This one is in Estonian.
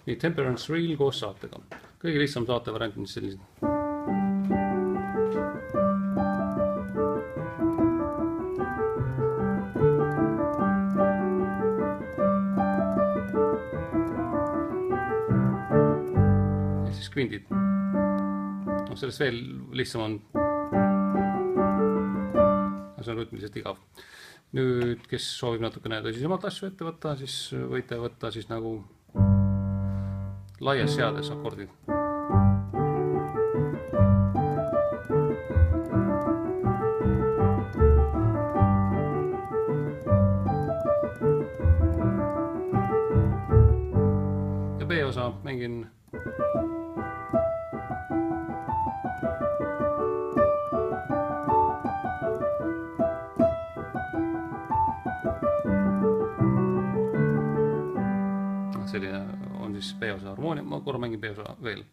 Nii, Temperance Reel koos saatega. Kõige lihtsam saate variant on sellised. Ja siis kvindid. No, sellest veel lihtsam on. See on rütmiliselt igav. Nüüd, kes soovib natukene tõsisemalt asju ette võtta, siis võite võtta siis nagu laias seades akordid. Ja B-osa mängin selline on siis B-osa harmoonia, ma korra mängin B-osa veel.